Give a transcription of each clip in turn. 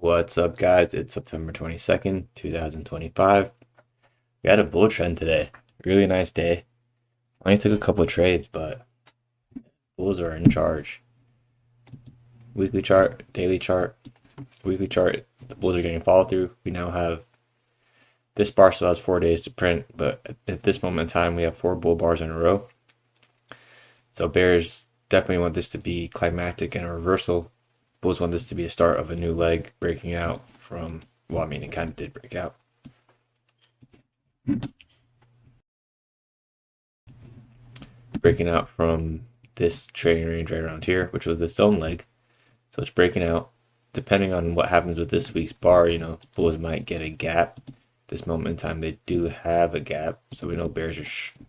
What's up, guys? It's September 22nd, 2025. We had a bull trend today. Really nice day. Only took a couple of trades, but bulls are in charge. Weekly chart, daily chart, weekly chart. The bulls are getting follow through. We now have this bar still has 4 days to print, but at this moment in time, we have 4 bull bars in a row. So bears definitely want this to be climactic and a reversal. Bulls want this to be a start of a new leg breaking out from, well, I mean, it kind of did break out. Breaking out from this trading range right around here, which was its own leg. So it's breaking out. Depending on what happens with this week's bar, bulls might get a gap. This moment in time, they do have a gap, so we know bears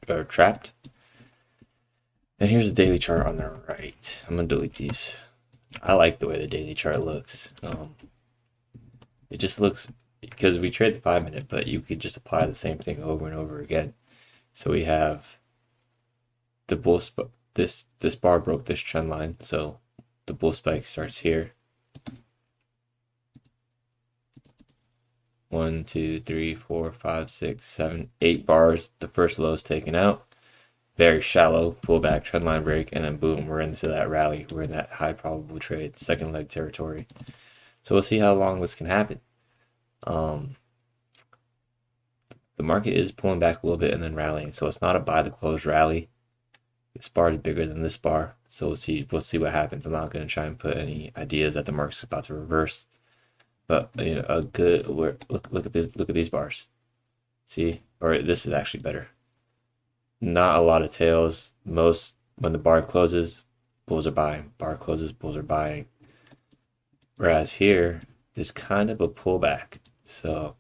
are trapped. And here's the daily chart on the right. I'm gonna delete these. I like the way the daily chart looks. It just looks, because we trade the 5-minute, but you could just apply the same thing over and over again. So we have the bull this bar broke this trend line, so the bull spike starts here. 1, 2, 3, 4, 5, 6, 7, 8 bars. The first low is taken out. Very shallow pullback, trend line break, and then boom, we're into that rally. We're in that high probable trade, second leg territory. So we'll see how long this can happen. The market is pulling back a little bit and then rallying, so it's not a buy the close rally. This bar is bigger than this bar, so we'll see what happens. I'm not going to try and put any ideas that the market's about to reverse, but a good look at this. Look at these bars. See, or this is actually better. Not a lot of tails. Most, when the bar closes, bulls are buying. Bar closes, bulls are buying. Whereas here is kind of a pullback. So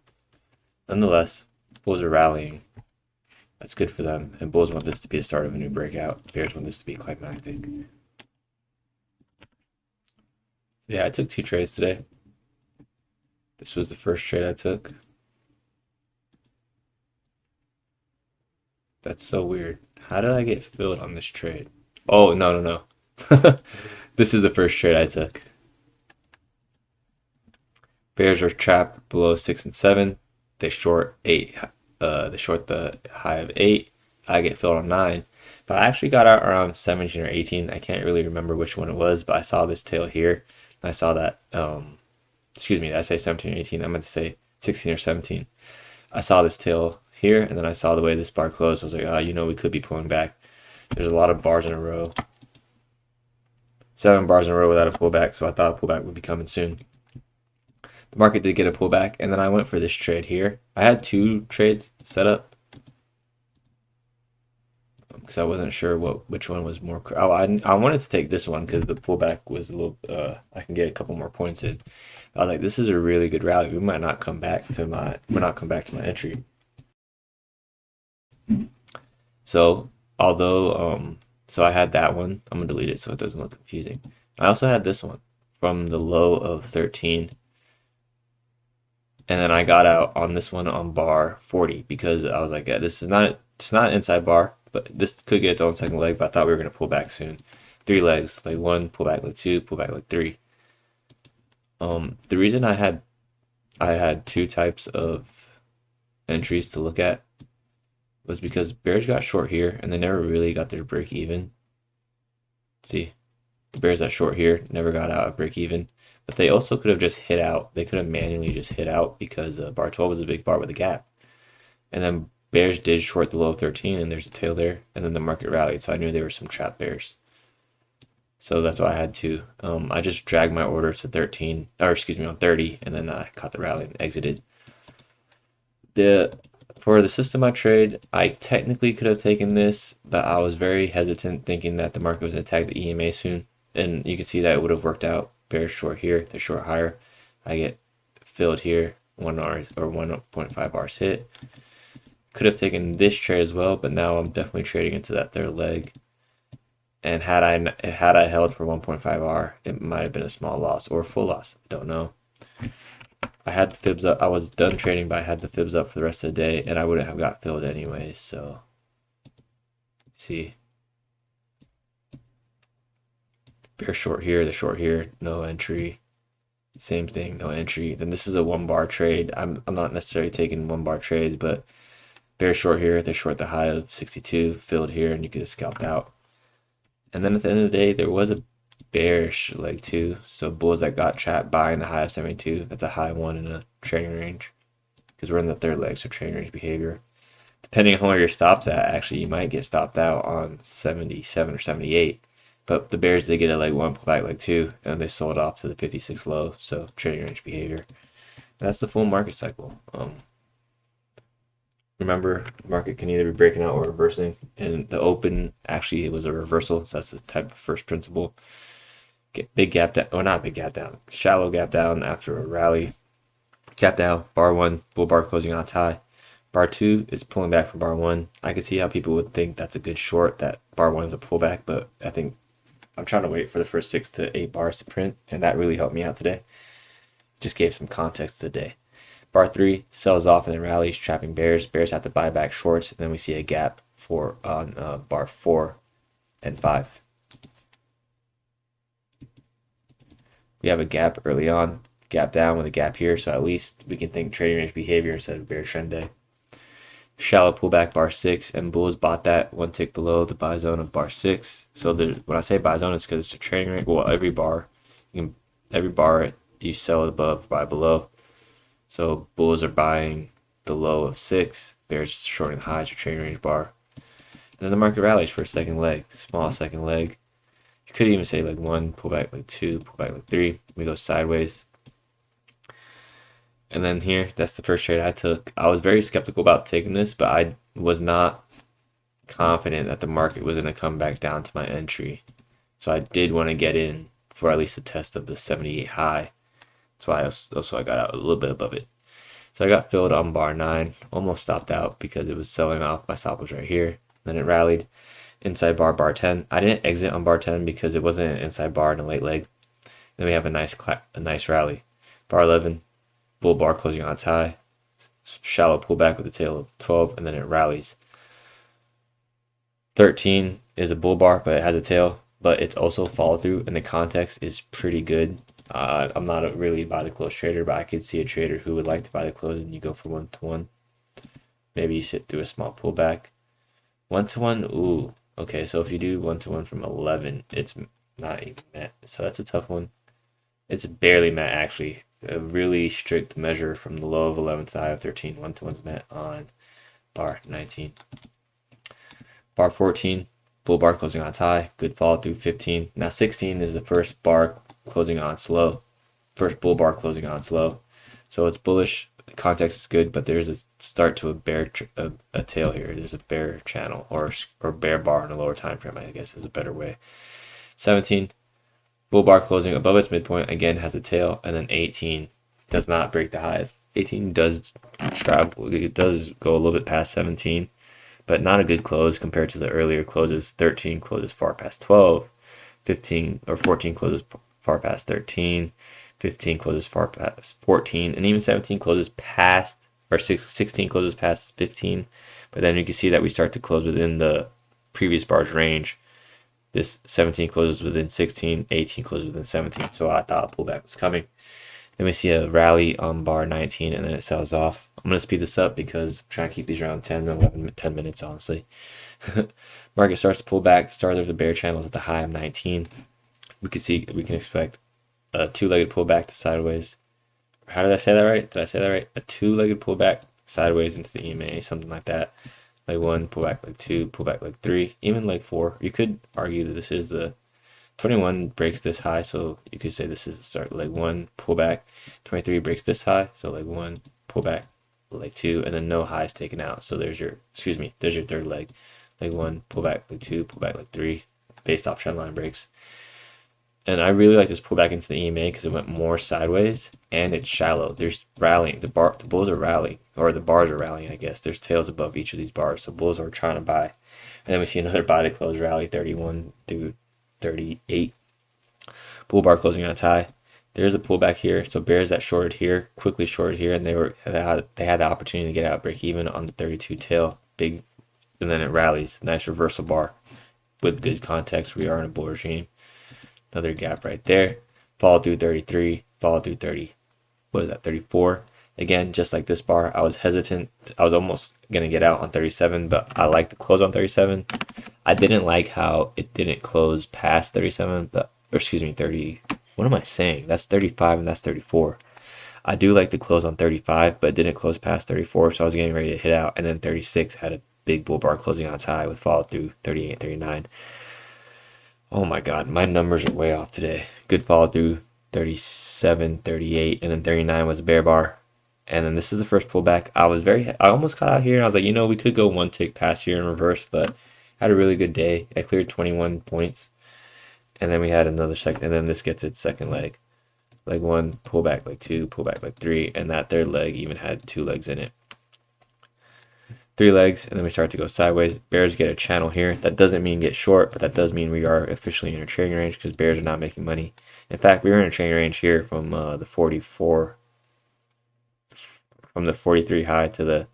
nonetheless, bulls are rallying. That's good for them. And bulls want this to be the start of a new breakout. Bears want this to be climactic. So yeah, I took 2 trades today. This was the first trade I took. That's so weird. How did I get filled on this trade? Oh, no. This is the first trade I took. Bears are trapped below 6 and 7. They short 8. They short the high of 8. I get filled on 9. But I actually got out around 17 or 18. I can't really remember which one it was, but I saw this tail here. And I saw that, excuse me, did I say 17 or 18? I meant to say 16 or 17. I saw this tail here, and then I saw the way this bar closed. I was like, we could be pulling back. There's a lot of bars in a row. 7 bars in a row without a pullback, so I thought a pullback would be coming soon. The market did get a pullback, and then I went for this trade here. I had 2 trades set up because I wasn't sure which one was more. I wanted to take this one because the pullback was a little. I can get a couple more points in. I was like, this is a really good rally. We might not come back to my. We're not come back to my entry. So so I had that one. I'm gonna delete it so it doesn't look confusing. I also had this one from the low of 13. And then I got out on this one on bar 40 because I was like, yeah, it's not an inside bar, but this could get its own second leg, but I thought we were going to pull back soon. 3 legs, leg 1, pull back leg 2, pull back leg 3. The reason I had 2 types of entries to look at was because bears got short here and they never really got their break even. See, the bears that short here never got out of break even. But they also could have just hit out. They could have manually just hit out because bar 12 was a big bar with a gap. And then bears did short the low of 13, and there's a tail there. And then the market rallied, so I knew there were some trap bears. So that's why I had to. I just dragged my order to 13, or excuse me, on 30, and then I caught the rally and exited. For the system I trade, I technically could have taken this, but I was very hesitant, thinking that the market was going to attack the EMA soon. And you can see that it would have worked out. Bears short here, they short higher. I get filled here, 1 R or 1.5 bars hit. Could have taken this trade as well, but now I'm definitely trading into that third leg. And had I held for 1.5 R, it might have been a small loss or a full loss. I don't know. I had the fibs up. I was done trading, but I had the fibs up for the rest of the day, and I wouldn't have got filled anyways. So, see. Bear short here, the short here, no entry. Same thing, no entry. Then this is a 1 bar trade. I'm not necessarily taking 1 bar trades, but bear short here. They're short the high of 62, filled here, and you could have scalped out. And then at the end of the day, there was a bearish leg too. So bulls that got trapped buying the high of 72. That's a high one in a trading range because we're in the third leg, so trading range behavior. Depending on where your stops at, actually, you might get stopped out on 77 or 78. But the bears did get a leg one, pull back leg two, and they sold off to the 56 low. So trading range behavior. That's the full market cycle. Remember, market can either be breaking out or reversing, and the open actually it was a reversal. So that's the type of first principle. Get big gap down, or not big gap down, shallow gap down after a rally. Gap down, bar one, bull bar closing on its high. Bar two is pulling back from bar one. I can see how people would think that's a good short, that bar one is a pullback, but I think I'm trying to wait for the first 6 to 8 bars to print, and that really helped me out today. Just gave some context to the day. Bar three sells off and then rallies, trapping bears. Bears have to buy back shorts, and then we see a gap for on bar 4 and 5. We have a gap early on, gap down with a gap here, so at least we can think trading range behavior instead of bear trend day. Shallow pullback bar 6, and bulls bought that 1 tick below the buy zone of bar 6. So when I say buy zone, it's because it's a trading range. Well, every bar you sell above, buy below. So bulls are buying the low of 6, bears shorting highs or trading range bar. And then the market rallies for a second leg, small second leg. You could even say leg 1, pull back leg 2, pull back leg 3. We go sideways. And then here, that's the first trade I took. I was very skeptical about taking this, but I was not confident that the market was going to come back down to my entry. So I did want to get in for at least a test of the 78 high. That's why I got out a little bit above it. So I got filled on bar 9, almost stopped out because it was selling off. My stop was right here. Then it rallied inside bar 10. I didn't exit on bar 10 because it wasn't an inside bar in a late leg. Then we have a nice rally. Bar 11, bull bar closing on its high, shallow pullback with a tail of 12, and then it rallies. 13 is a bull bar, but it has a tail, but it's also follow through, and the context is pretty good. I'm not a really buy the close trader, but I could see a trader who would like to buy the close, and you go for 1-to-1. Maybe you sit through a small pullback. 1-to-1, ooh, okay, so if you do 1-to-1 from 11, it's not even met, so that's a tough one. It's barely met, actually. A really strict measure from the low of 11 to the high of 13. 1-to-1's met on bar 19. Bar 14, bull bar closing on its high. Good follow through 15. Now 16 is the first bar closing on slow. First bull bar closing on slow. So it's bullish. The context is good, but there's a start to a bear a tail here. There's a bear channel or bear bar in a lower time frame, I guess is a better way. 17. Bull bar closing above its midpoint, again has a tail, and then 18 does not break the high. 18 does travel, it does go a little bit past 17, but not a good close compared to the earlier closes. 13 closes far past 12, 15 or 14 closes far past 13, 15 closes far past 14, and even 17 closes past, or 16 closes past 15. But then you can see that we start to close within the previous bar's range. This 17 closes within 16, 18 closes within 17. So I thought a pullback was coming. Then we see a rally on bar 19, and then it sells off. I'm going to speed this up because I'm trying to keep these around 10 minutes, honestly. Market starts to pull back. The start of the bear channel is at the high of 19. We can expect a two-legged pullback to sideways. How did I say that right? Did I say that right? A two-legged pullback sideways into the EMA, something like that. Leg 1, pullback leg 2, pullback leg 3, even leg 4. You could argue that this is the 21 breaks this high, so you could say this is the start. Leg 1, pullback. 23 breaks this high, so leg 1, pullback, leg 2, and then no highs taken out. So there's your third leg. Leg 1, pullback, leg 2, pullback, leg 3, based off trendline breaks. And I really like this pullback into the EMA because it went more sideways and it's shallow. There's rallying. The bulls are rallying, or the bars are rallying, I guess. There's tails above each of these bars, so bulls are trying to buy. And then we see another buy to close rally, 31 through 38. Bull bar closing on its high. There's a pullback here. So bears that shorted here, quickly shorted here, and they had the opportunity to get out, break even on the 32 tail, big, and then it rallies. Nice reversal bar with good context. We are in a bull regime. Another gap right there. Follow through 33, follow through 30. What is that, 34? Again, just like this bar, I was hesitant. I was almost going to get out on 37, but I like the close on 37. I didn't like how it didn't close past 37, but, or excuse me, 30. What am I saying? That's 35 and that's 34. I do like the close on 35, but it didn't close past 34, so I was getting ready to hit out. And then 36 had a big bull bar closing on its high with follow through 38, 39. Oh my God, my numbers are way off today. Good follow through 37, 38, and then 39 was a bear bar. And then this is the first pullback. I almost caught out here. And I was like, we could go one tick past here in reverse, but had a really good day. I cleared 21 points. And then we had another second, and then this gets its second leg. Leg one, pullback leg two, pullback leg three, and that third leg even had 2 legs in it. 3 legs, and then we start to go sideways. Bears get a channel here. That doesn't mean get short, but that does mean we are officially in a trading range because bears are not making money. In fact, we were in a trading range here from the 44, from the 43 high to the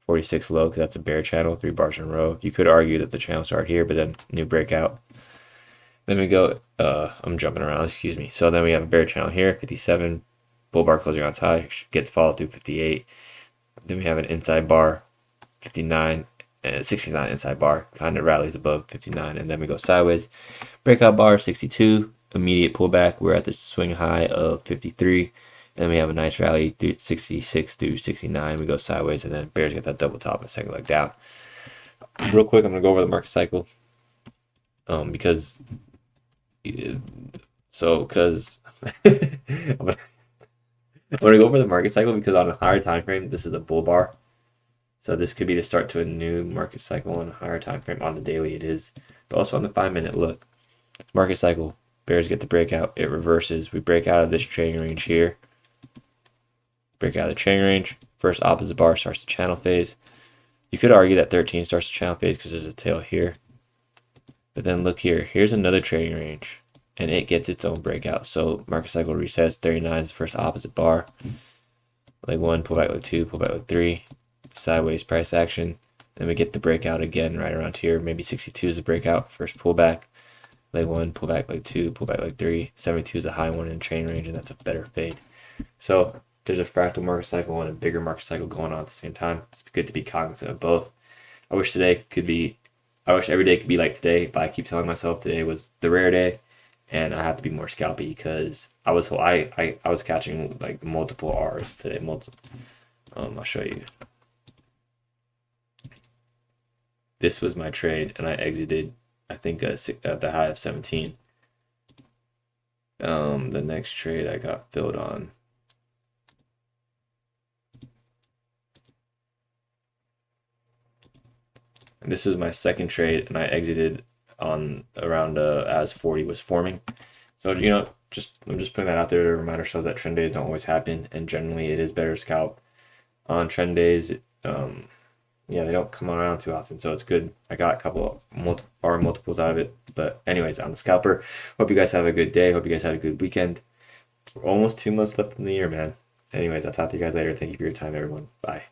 46 low, because that's a bear channel, 3 bars in a row. You could argue that the channel started here, but then new breakout. Then we go, I'm jumping around, excuse me. So then we have a bear channel here, 57, bull bar closing on its high, gets followed through 58. Then we have an inside bar, 59, and 69 inside bar, kind of rallies above 59, and then we go sideways. Breakout bar, 62, immediate pullback. We're at the swing high of 53. And we have a nice rally through 66 through 69. We go sideways, and then bears get that double top and second leg down. Real quick, I'm going to go over the market cycle. Because I'm going to go over the market cycle because on a higher time frame, this is a bull bar. So this could be the start to a new market cycle on a higher time frame. On the daily, it is. But also on the 5-minute, look. Market cycle, bears get the breakout. It reverses. We break out of this trading range here. Break out of the trading range. First opposite bar starts the channel phase. You could argue that 13 starts the channel phase because there's a tail here. But then look here. Here's another trading range. And it gets its own breakout. So market cycle resets. 39 is the first opposite bar. Leg 1, pullback leg 2, pullback leg 3. Sideways price action. Then we get the breakout again right around here. Maybe 62 is the breakout. First pullback. Leg 1, pullback leg 2, pullback leg 3. 72 is a high one in chain range, and that's a better fade. So there's a fractal market cycle and a bigger market cycle going on at the same time. It's good to be cognizant of both. I wish every day could be like today, but I keep telling myself today was the rare day, and I have to be more scalpy because I was catching like multiple R's today. I'll show you. This was my trade, and I exited, I think, at the high of 17. The next trade I got filled on. And this was my second trade, and I exited on around as 40 was forming. So I'm just putting that out there to remind ourselves that trend days don't always happen, and generally it is better to scalp on trend days. They don't come around too often, so it's good. I got a couple bar multiples out of it. But anyways, I'm a scalper. Hope you guys have a good day. Hope you guys had a good weekend. We're almost 2 months left in the year, man. Anyways, I'll talk to you guys later. Thank you for your time, everyone. Bye.